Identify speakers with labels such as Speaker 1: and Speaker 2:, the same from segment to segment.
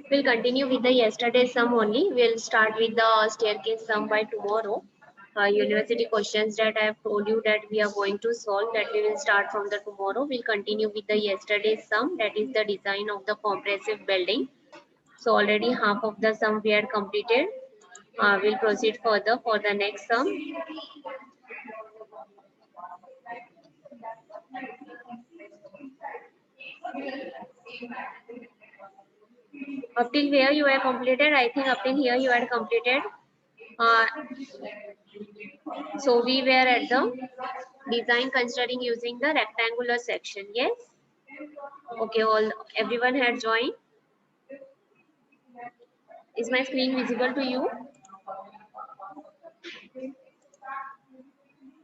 Speaker 1: We'll continue with the yesterday's sum only. We'll start with the staircase sum by tomorrow. University questions that I have told you that we are going to solve, that we will start from the tomorrow. We'll continue with the yesterday's sum, that is the design of the compressive building. So already half of the sum we had completed. We'll proceed further for the next sum. Up till here you have completed. I think up till here you had completed. Uh, so we were at the design considering using the rectangular section. Yes. Okay. Everyone had joined. Is my screen visible to you?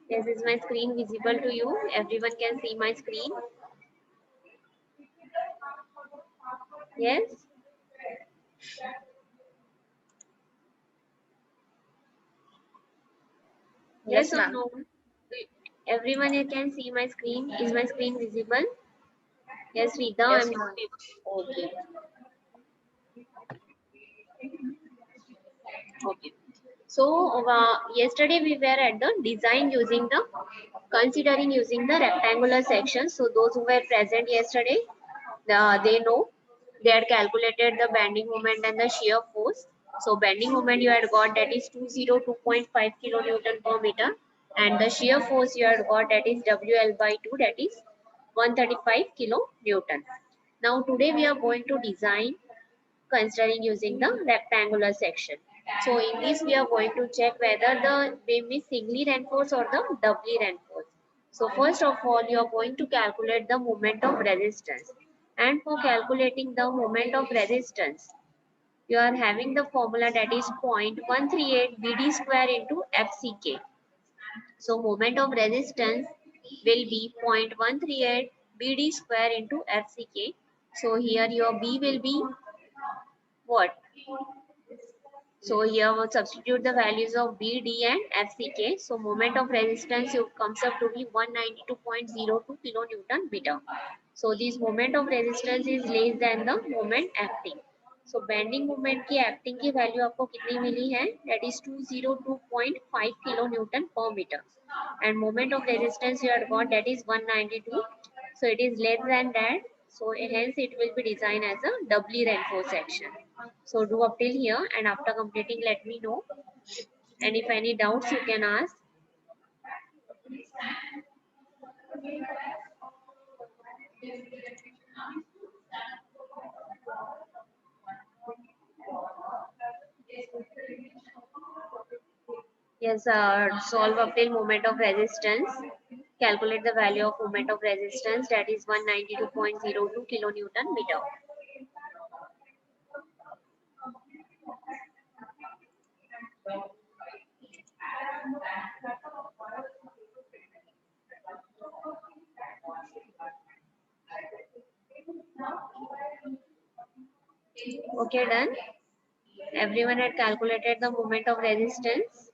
Speaker 1: Yes. Is my screen visible to you? Everyone can see my screen. Yes. Yes or no? Everyone can see my screen. Is my screen visible? Yes, Rita,
Speaker 2: Yes,
Speaker 1: I'm
Speaker 2: ma'am.
Speaker 1: not able. Okay. Okay. So yesterday we were at the design using the considering using the rectangular section. So those who were present yesterday, they know they had calculated the bending moment and the shear force. So bending moment you had got, that is 202.5 kilonewton per meter, and the shear force you had got, that is WL by 2, that is 135 kilonewton. Now today we are going to design considering using the rectangular section. So in this we are going to check whether the beam is singly reinforced or the doubly reinforced. So first of all you are going to calculate the moment of resistance, and for calculating the moment of resistance you are having the formula, that is 0.138 BD square into FCK. So moment of resistance will be 0.138 BD square into FCK. So here your B will be what? So here we'll substitute the values of B, D and FCK. So moment of resistance comes up to be 192.02 kilonewton meter. So this moment of resistance is less than the moment acting. So bending moment की acting की value आपको कितनी मिली है? That is 202.5 kilonewton per meter. And moment of resistance you had got, that is 192. So it is less than that. So hence it will be designed as a doubly reinforced section. So do up till here, and after completing let me know. And if any doubts you can ask. Yes, solve up till moment of resistance. Calculate the value of moment of resistance, that is 192.02 kilonewton meter. Okay, done. Everyone had calculated the moment of resistance.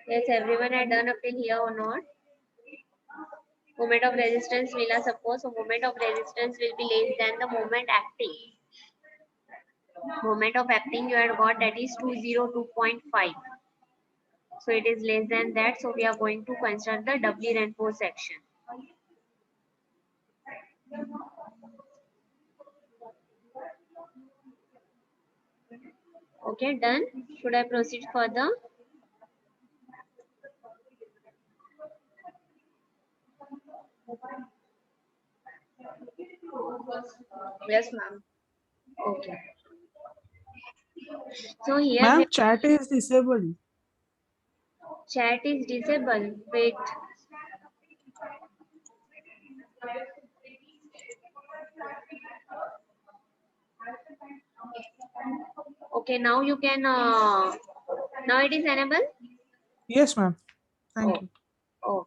Speaker 1: Yes, everyone had done up till here or not? Moment of resistance will, suppose, so moment of resistance will be less than the moment acting. Moment of acting you had got, that is 202.5. So it is less than that. So we are going to consider the doubly reinforced section. Okay, done. Should I proceed further?
Speaker 2: Yes, ma'am.
Speaker 1: Okay. So here
Speaker 3: Ma'am, chat is disabled.
Speaker 1: chat is disabled. Wait. Okay, now you can, now it is enabled?
Speaker 3: Yes, ma'am. Thank
Speaker 1: Oh,
Speaker 3: you.
Speaker 1: oh.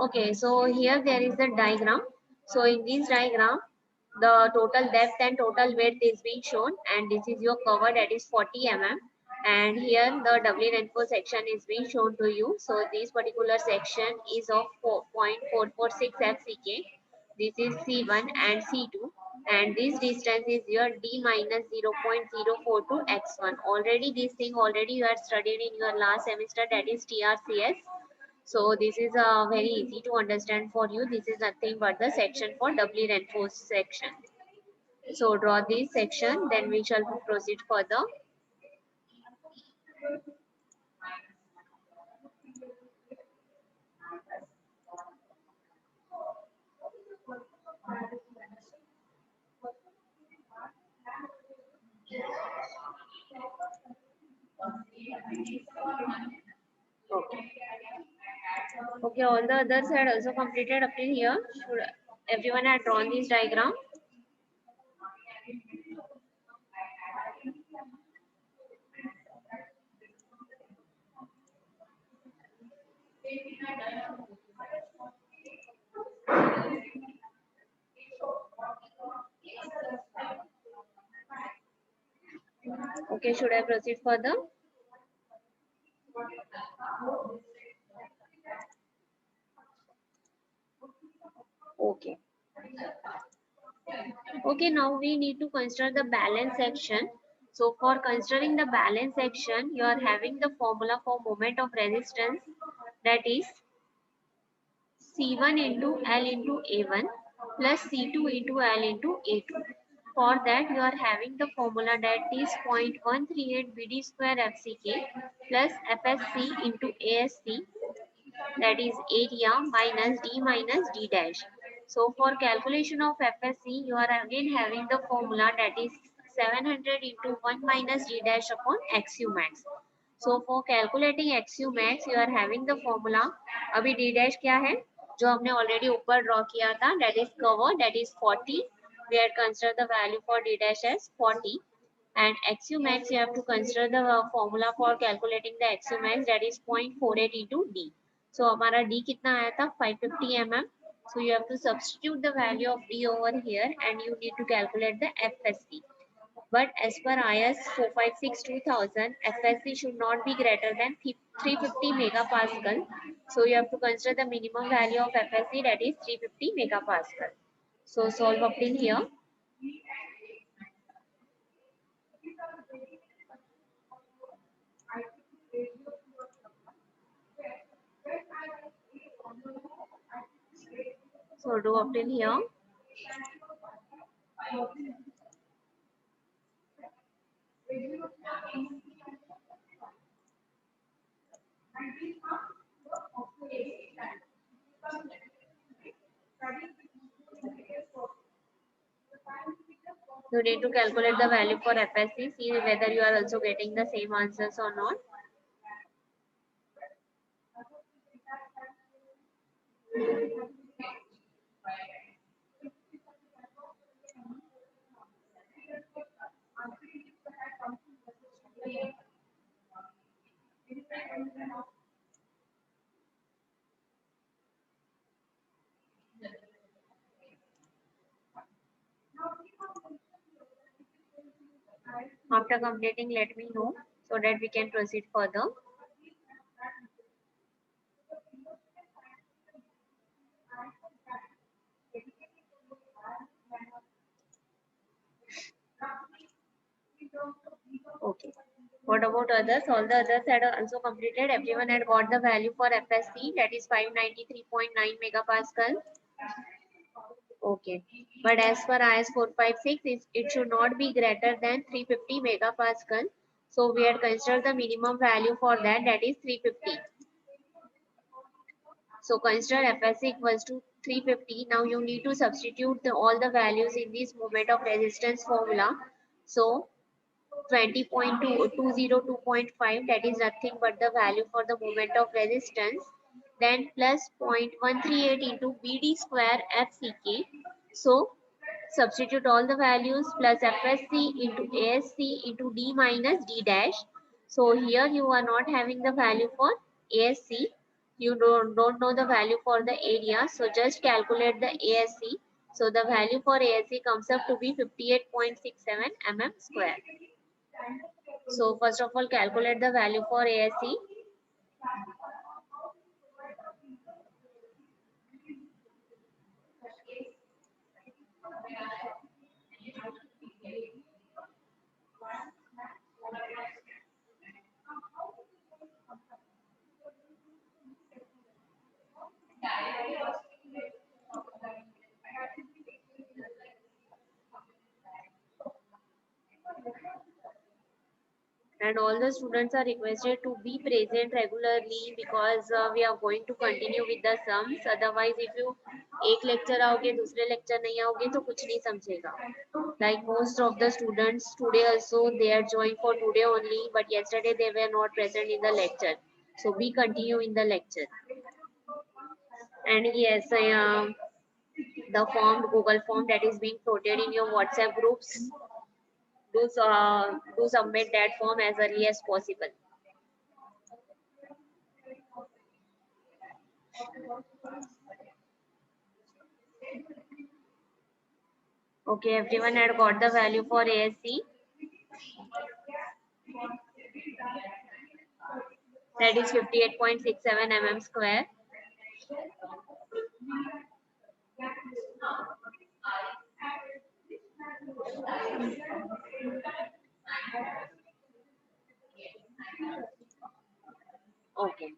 Speaker 1: Okay, so here there is the diagram. So in this diagram, the total depth and total width is being shown, and this is your cover, that is 40 mm. And here the doubly reinforced section is being shown to you. So this particular section is of 4.446 FCK. This is C1 and C2, and this distance is your D minus 0.042 X1. Already this thing already you had studied in your last semester, that is TRCS. So this is very easy to understand for you. This is nothing but the section for doubly reinforced section. So draw this section, then we shall proceed further. Okay. Okay, all the others had also completed up till here. Should everyone had drawn this diagram? Okay, should I proceed further? Okay. Okay, now we need to consider the balance section. So for considering the balance section, you are having the formula for moment of resistance, that is C1 into L into A1 plus C2 into L into A2. For that, you are having the formula that is 0.138 BD square FCK plus FSC into ASC, that is area minus D minus D dash. So for calculation of FSC, you are again having the formula that is 700 into 1 minus D dash upon XU max. So for calculating XU max, you are having the formula. अभी D dash क्या है जो हमने already ऊपर draw किया था, that is cover, that is 40. We had considered the value for D dash as 40. And XU max, you have to consider the formula for calculating the XU max, that is 0.48 into D. So हमारा D कितना आया था 550 mm. So you have to substitute the value of D over here and you need to calculate the FSC. But as per IS 456-2000, FSC should not be greater than 350 megapascal. So you have to consider the minimum value of FSC, that is 350 megapascal. So solve up till here. So do up till here. You need to calculate the value for FSC, see whether you are also getting the same answers or not. After completing, let me know so that we can proceed further. Okay. What about others? All the others had also completed. Everyone had got the value for FSC, that is 593.9 megapascal. Okay. But as per IS 456, it should not be greater than 350 megapascal. So we had considered the minimum value for that, that is 350. So consider FSC equals to 350. Now you need to substitute all the values in this moment of resistance formula. So 20.202.5, that is nothing but the value for the moment of resistance, then plus 0.138 into BD square FCK. So Substitute all the values plus FSC into ASC into D minus D dash. So here you are not having the value for ASC. You don't know the value for the area. So just calculate the ASC. So the value for ASC comes up to be 58.67 mm square. So first of all, calculate the value for ASC. And all the students are requested to be present regularly because we are going to continue with the sums. Otherwise, if you एक lecture आओगे दूसरे lecture नहीं आओगे तो कुछ नहीं समझेगा. Like most of the students today also they are joined for today only, but yesterday they were not present in the lecture. So we continue in the lecture. And yes, the form Google form that is being floated in your WhatsApp groups. Do submit that form as early as possible. Okay, everyone had got the value for ASC. That is 58.67 mm square. Okay.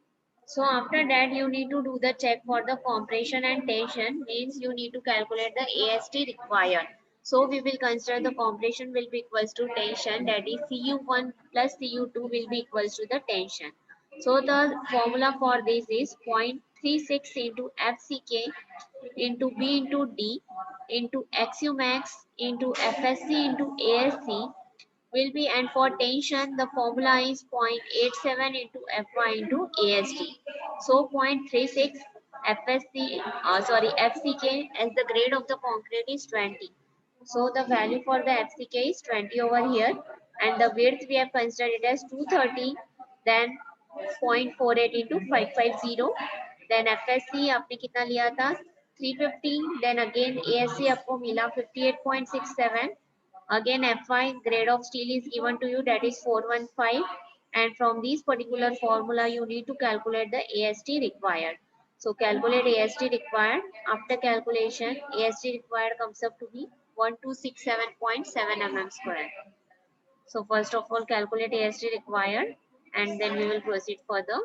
Speaker 1: So after that, you need to do the check for the compression and tension. Means you need to calculate the AST required. So we will consider the compression will be equals to tension. That is Cu1 plus Cu2 will be equals to the tension. So the formula for this is 0.36 into FCK into B into D into XU max into FSC into ASC will be, and for tension the formula is 0.87 into Fy into AST. So 0.36 FCK as the grade of the concrete is 20. So the value for the FCK is 20 over here, and the width we have considered it as 230, then 0.48 into 550, then FSC आपने कितना लिया था 350, then again ASC आपको मिला 58.67. Again, Fy grade of steel is given to you, that is 415, and from this particular formula you need to calculate the AST required. So calculate AST required. After calculation, AST required comes up to be 1267.7 mm square. So first of all, calculate AST required, and then we will proceed further.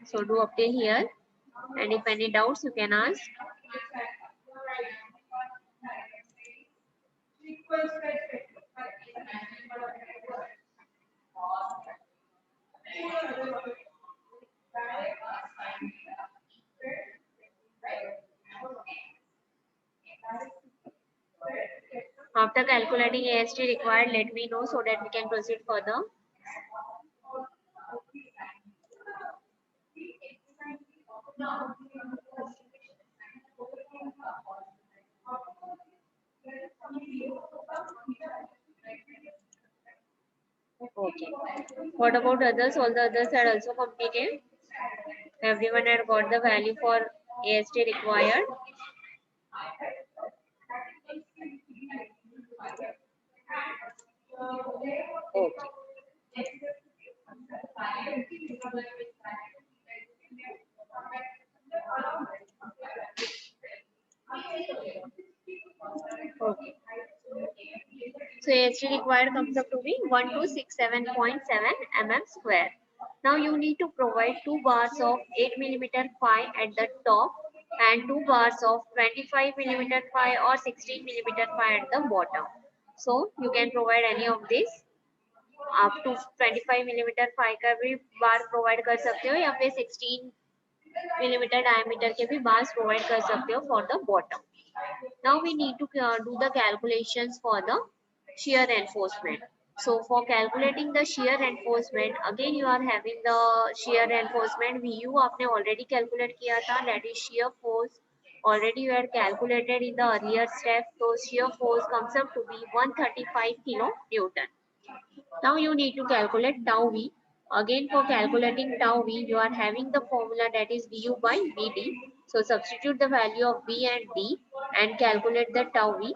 Speaker 1: So do up till here, and if any doubts you can ask. After calculating AST required, let me know so that we can proceed further. Okay. What about others? All the others are also completed. Everyone had got the value for AST required. Okay. Okay. So AST required comes up to be 1267.7 mm square. Now you need to provide 2 bars of 8 mm phi at the top and 2 bars of 25 mm phi or 16 mm phi at the bottom. So you can provide any of this. आप to 25 millimetre phi का भी बार provide कर सकते हो या फिर 16 millimetre diameter के भी बार्स प्रोवाइड कर सकते हो for the bottom. Now we need to do the calculations for the shear reinforcement. So for calculating the shear reinforcement, again you are having the shear reinforcement VU आपने already calculate किया था, that is shear force. Already you had calculated in the earlier step. So shear force comes up to be 135 kilonewton. Now you need to calculate tau V. Again for calculating tau V, you are having the formula that is VU by VD. So substitute the value of V and D and calculate the tau V.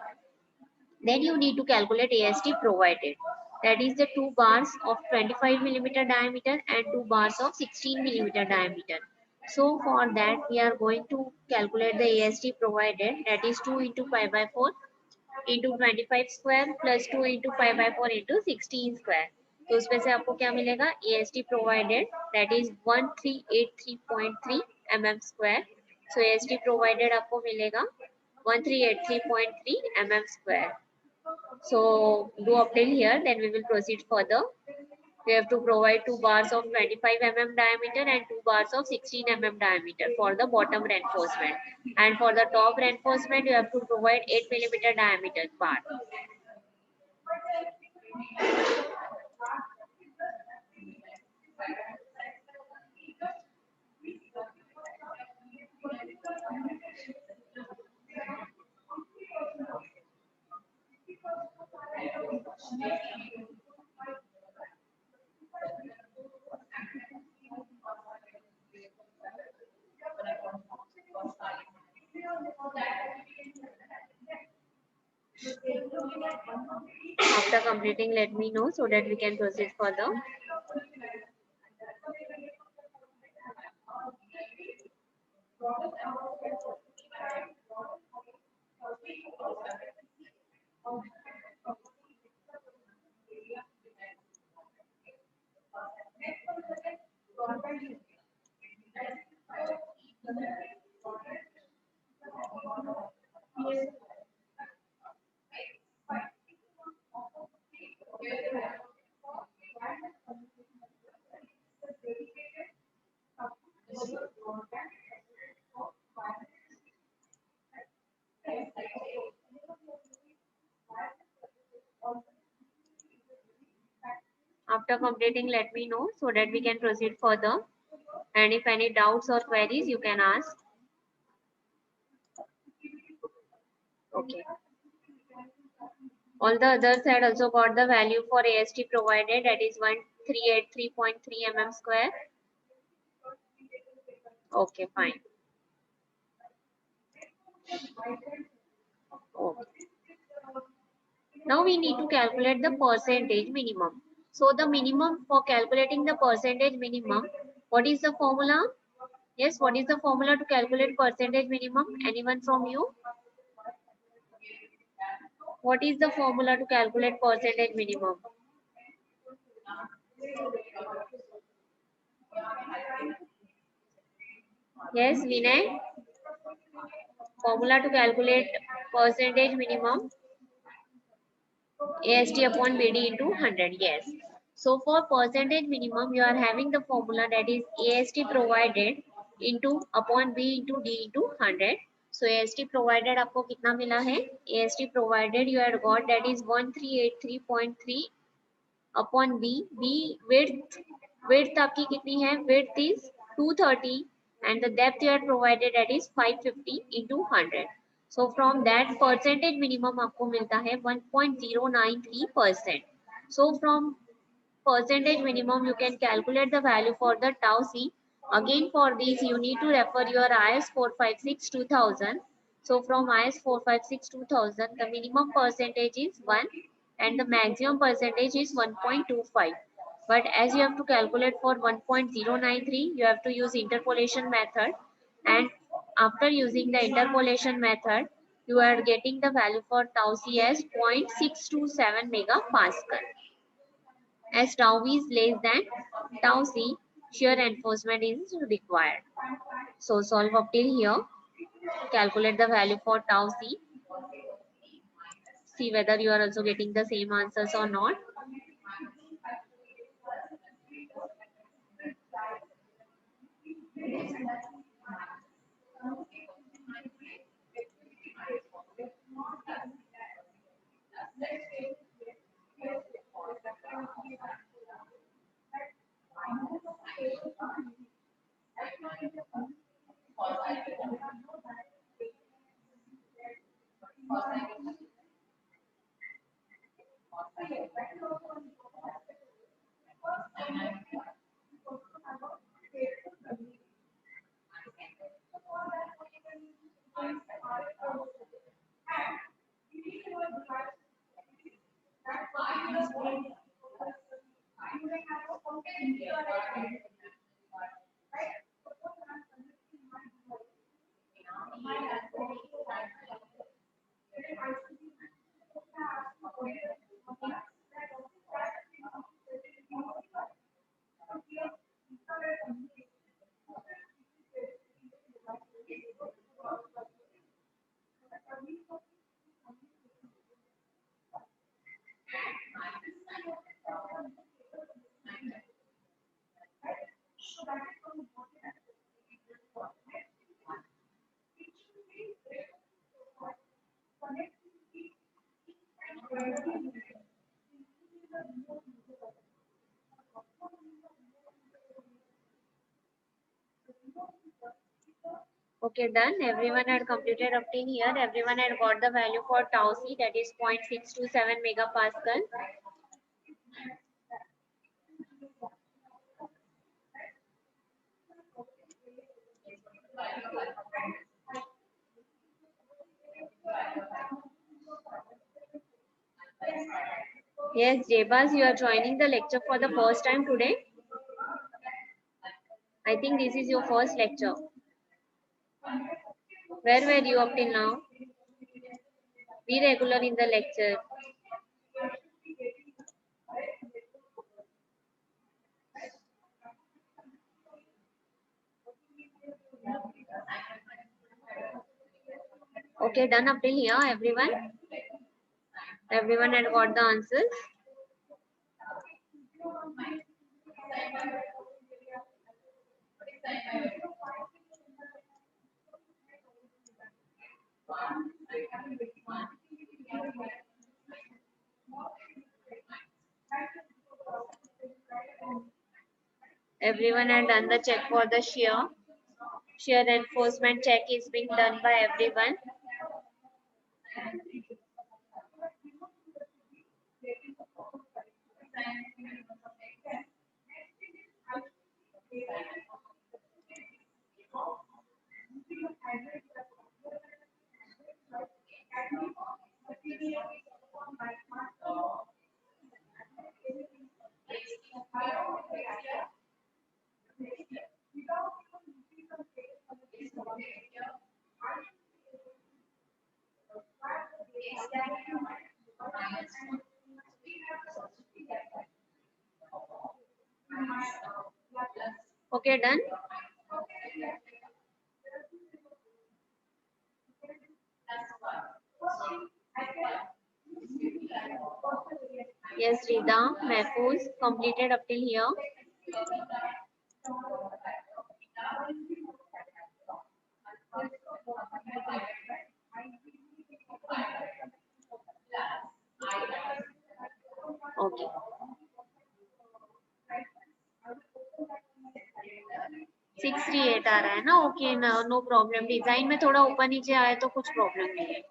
Speaker 1: Then you need to calculate AST provided. That is the 2 bars of 25 millimeter diameter and 2 bars of 16 millimeter diameter. So for that we are going to calculate the AST provided, that is 2 into 5 by 4 into 25 square plus 2 into 5 by 4 into 16 square. तो उसमें से आपको क्या मिलेगा, AST provided that is 1383.3 mm square. So AST provided आपको मिलेगा 1383.3 mm square. So do up till here, then we will proceed further. We have to provide 2 bars of 25 mm diameter and 2 bars of 16 mm diameter for the bottom reinforcement. And for the top reinforcement, you have to provide 8 millimeter diameter bar. After completing, let me know so that we can proceed further. After completing, let me know so that we can proceed further. And if any doubts or queries, you can ask. Okay. All the others had also got the value for AST provided, that is 1383.3 mm square. Okay, fine. Okay. Now we need to calculate the percentage minimum. So the minimum for calculating the percentage minimum, what is the formula? Yes, what is the formula to calculate percentage minimum? Anyone from you? What is the formula to calculate percentage minimum? Yes, Vinay? Formula to calculate percentage minimum? AST upon BD into 100, yes. So for percentage minimum, you are having the formula that is AST provided into upon B into D into 100. So AST provided आपको कितना मिला है? AST provided you had got that is 1383.3 upon B. B width आपकी कितनी है? Width is 230 and the depth you had provided that is 550 into 100. So from that percentage minimum आपको मिलता है 1.093%. So from percentage minimum you can calculate the value for the tau C. Again for this you need to refer your IS 456 2000. So from IS 456 2000 the minimum percentage is 1 and the maximum percentage is 1.25. But as you have to calculate for 1.093 you have to use interpolation method, and after using the interpolation method you are getting the value for tau C as 0.627 megapascal. As tau V is less than tau C, shear reinforcement is required. So solve up till here. Calculate the value for tau C. See whether you are also getting the same answers or not. Okay, done. Everyone had completed up till here. Everyone had got the value for tau c, that is 0.627 megapascal. Yes, Jebas, you are joining the lecture for the first time today. I think this is your first lecture. Where were you up till now? Be regular in the lecture. Okay, done up till here, everyone. Everyone had got the answers. Everyone had done the check for the shear. Shear enforcement check is being done by everyone. Okay, done. Yes, Rida, Mahfouz, completed up till here. Okay. 638 आ रहा है ना. Okay, no problem. Design में थोड़ा ऊपर नीचे आए तो कुछ प्रॉब्लम नहीं है.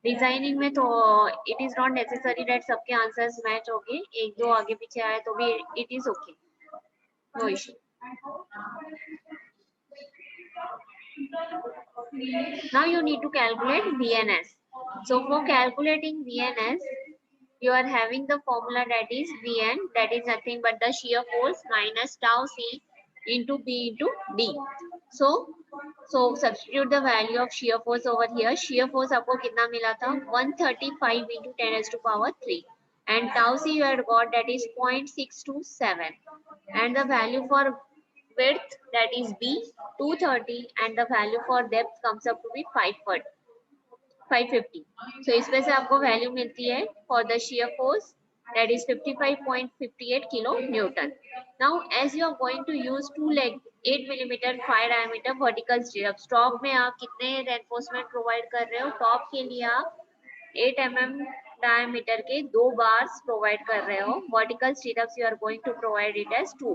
Speaker 1: डिजाइनिंग में तो it is not necessary that सबके आंसर्स मैच होंगे. एक दो आगे पीछे आए तो भी it is okay, no issue. Now you need to calculate VNS. So for calculating VNS, you are having the formula that is Vn, that is nothing but the shear force minus tau c into B into D. So substitute the value of shear force over here. Shear force आपको कितना मिला था? 135 into 10 raised to power 3. And tau c you had got, that is 0.627. And the value for width, that is B, 230, and the value for depth comes up to be 550. So इसमें से आपको value मिलती है for the shear force, that is 55.58 kilo Newton. Now as you are going to use 2 leg 8 mm 5 diameter vertical stirrups, top में आप कितने reinforcement provide कर रहे हो? Top के लिए आप 8 mm diameter के 2 bars provide कर रहे हो. Vertical stirrups you are going to provide it as 2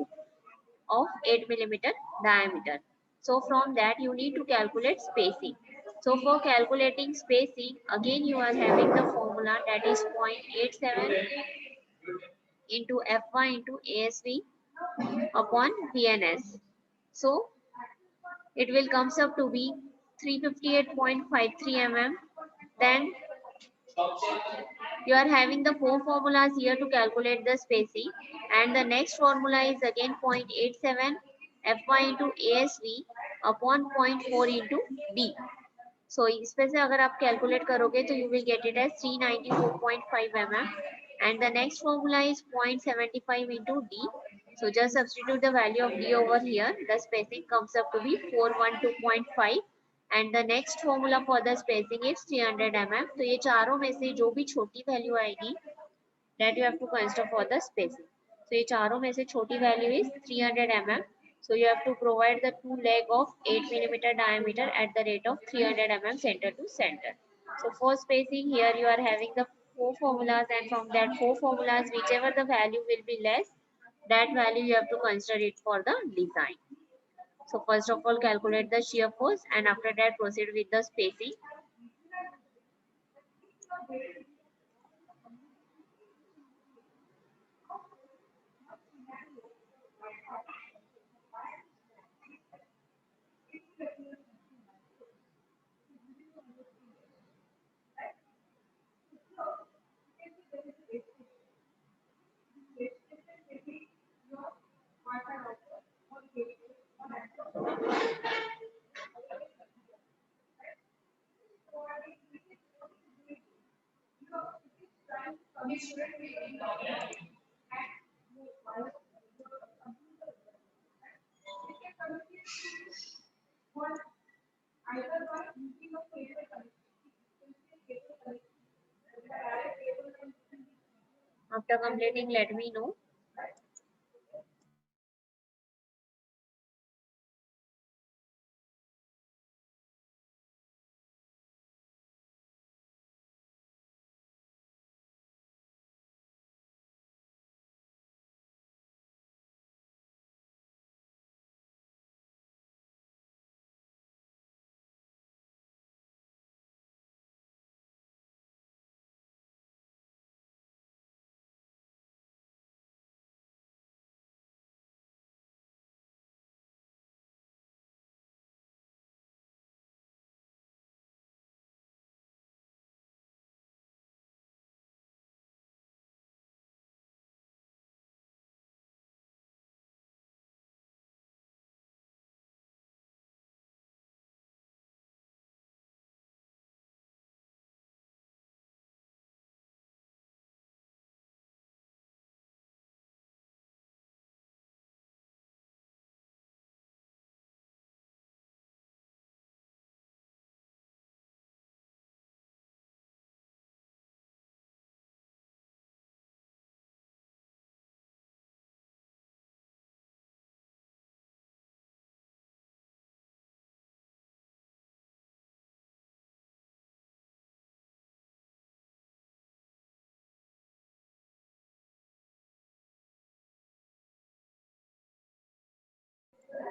Speaker 1: of 8 mm diameter. So from that you need to calculate spacing. So for calculating spacing, again you are having the formula, that is 0.87 into Fy into ASV upon VNS. So it will comes up to be 358.53 mm. Then you are having the four formulas here to calculate the spacing, and the next formula is again 0.87 Fy into ASV upon zero point 0.4 into D. So इसमें से अगर आप calculate करोगे तो you will get it as 394.5 mm, and the next formula is 0.75 into D. So just substitute the value of D over here. The spacing comes up to be 412.5, and the next formula for the spacing is 300 mm. तो ये चारों में से जो भी छोटी value आएगी, that you have to consider for the spacing. So ये चारों में से छोटी value is 300 mm. So you have to provide the two leg of 8 millimeter diameter at the rate of 300 mm center to center. So for spacing, here you are having the four formulas, and from that four formulas, whichever the value will be less, that value you have to consider it for the design. So first of all, calculate the shear force, and after that proceed with the spacing. After completing, let me know.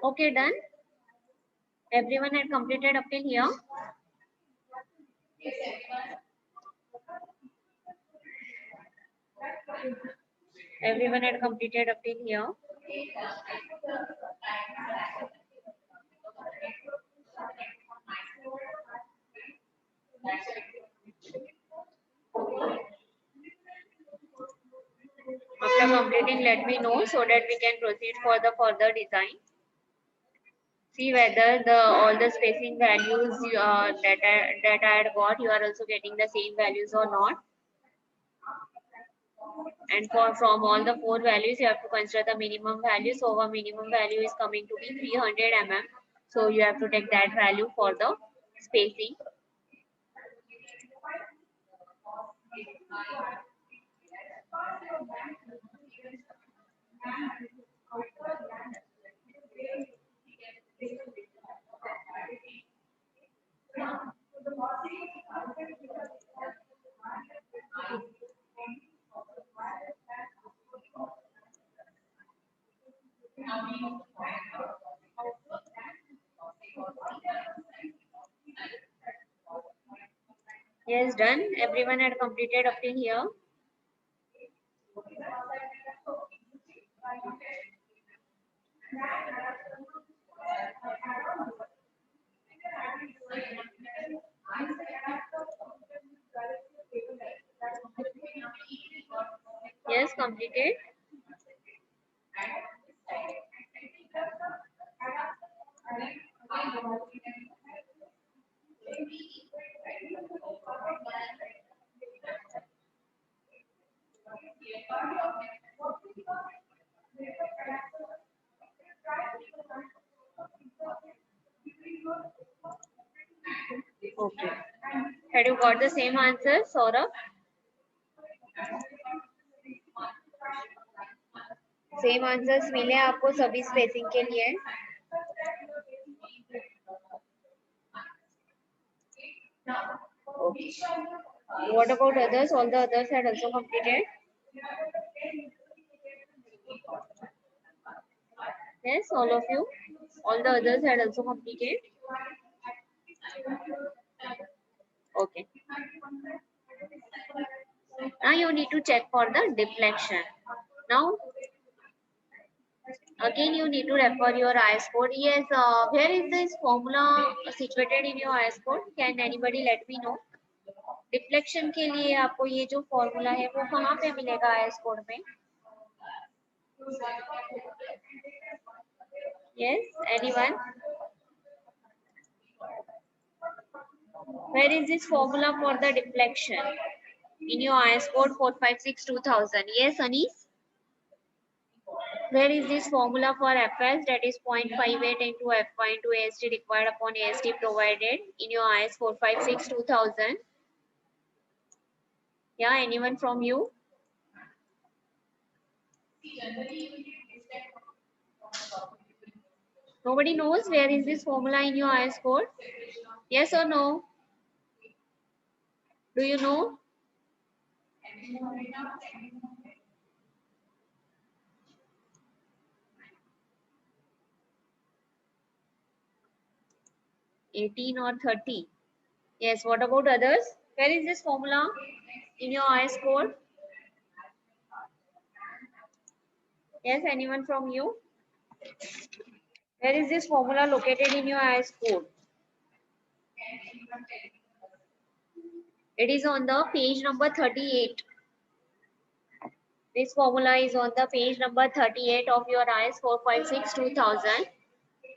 Speaker 1: Okay, done. Everyone had completed up till here. Everyone had completed up till here. After completing, let me know so that we can proceed for the further design. See whether the all the spacing values that I had got, you are also getting the same values or not. And for from all the four values, you have to consider the minimum value. So our minimum value is coming to be 300 mm. So you have to take that value for the spacing. Yes, done. Everyone had completed up till here. Yes, completed. Okay. Had you got the same answer, Saurabh? Same answers मिले आपको सभी spacing के लिए? Okay. What about others? All the others had also completed. Yes, all of you. All the others had also completed. Okay. Now you need to check for the deflection. Now again you need to refer your IS code. Yes, where is this formula situated in your IS code? Can anybody let me know? Deflection के लिए आपको ये जो formula है वो कहाँ पे मिलेगा आईएस कोड में? Yes, anyone? Where is this formula for the deflection in your IS code 456-2000? Yes, Anis? Where is this formula for FS, that is 0.58 into FY into AST required upon AST provided in your IS 456-2000? Yeah, anyone from you? Nobody knows where is this formula in your IS code? Yes or no? Do you know? $18 or $30? Yes, what about others? Where is this formula in your IS code? Yes, anyone from you? Where is this formula located in your IS code? It is on the page number 38. This formula is on the page number 38 of your IS 456-2000.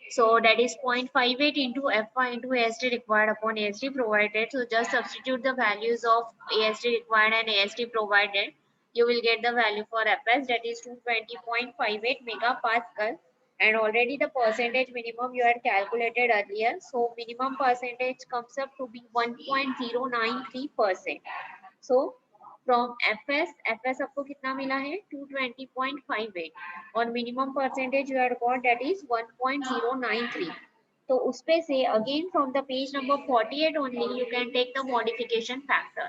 Speaker 1: So that is 0.58 into FY into AST required upon AST provided. So just substitute the values of AST required and AST provided. You will get the value for FS, that is 220.58 megapascal. And already the percentage minimum you had calculated earlier. So minimum percentage comes up to be 1.093%. So from FS आपको कितना मिला है 220.58 और minimum percentage you had got that is 1.093. तो उसपे से again from the page number 48 only you can take the modification factor.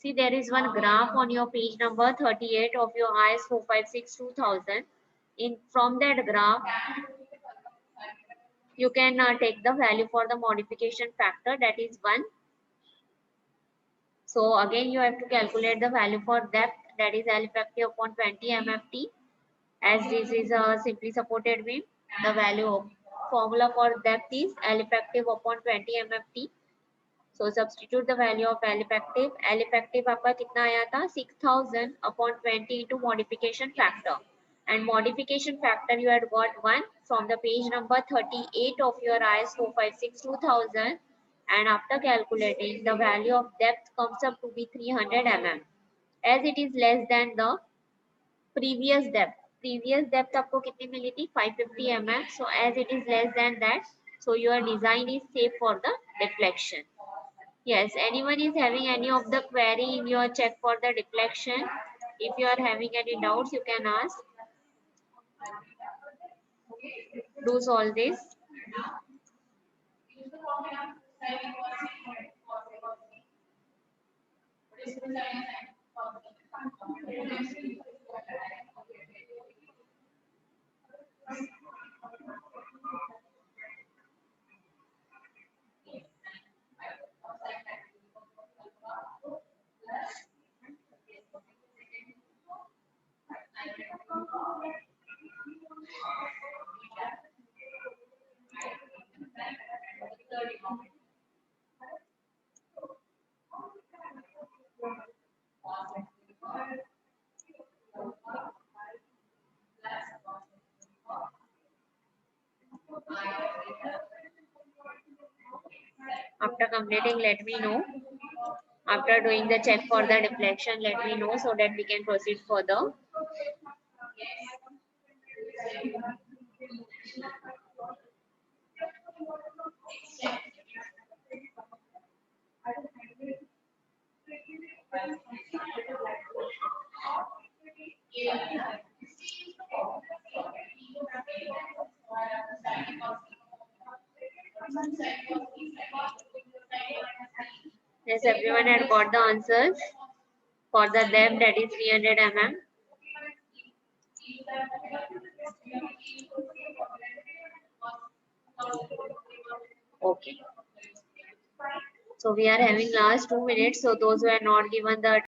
Speaker 1: See, there is one graph on your page number 38 of your IS 456-2000. From that graph you can take the value for the modification factor, that is 1. So again you have to calculate the value for depth, that is L effective upon 20 MFT. As this is a simply supported beam, the value of formula for depth is L effective upon 20 MFT. So substitute the value of L effective. L effective आपका कितना आया था 6000 upon 20 into modification factor. And modification factor you had got 1 from the page number 38 of your IS 456-2000. And after calculating, the value of depth comes up to be 300 mm, as it is less than the previous depth. Previous depth आपको कितनी मिली थी 550 mm. So as it is less than that, so your design is safe for the deflection. Yes, anyone is having any of the query in your check for the deflection? If you are having any doubts, you can ask. Do solve this. completing, let me know. After doing the check for the deflection, let me know so that we can proceed further. Yes, everyone had got the answers for the depth, that is 300 mm. Okay. So we are having last 2 minutes. So those who are not given the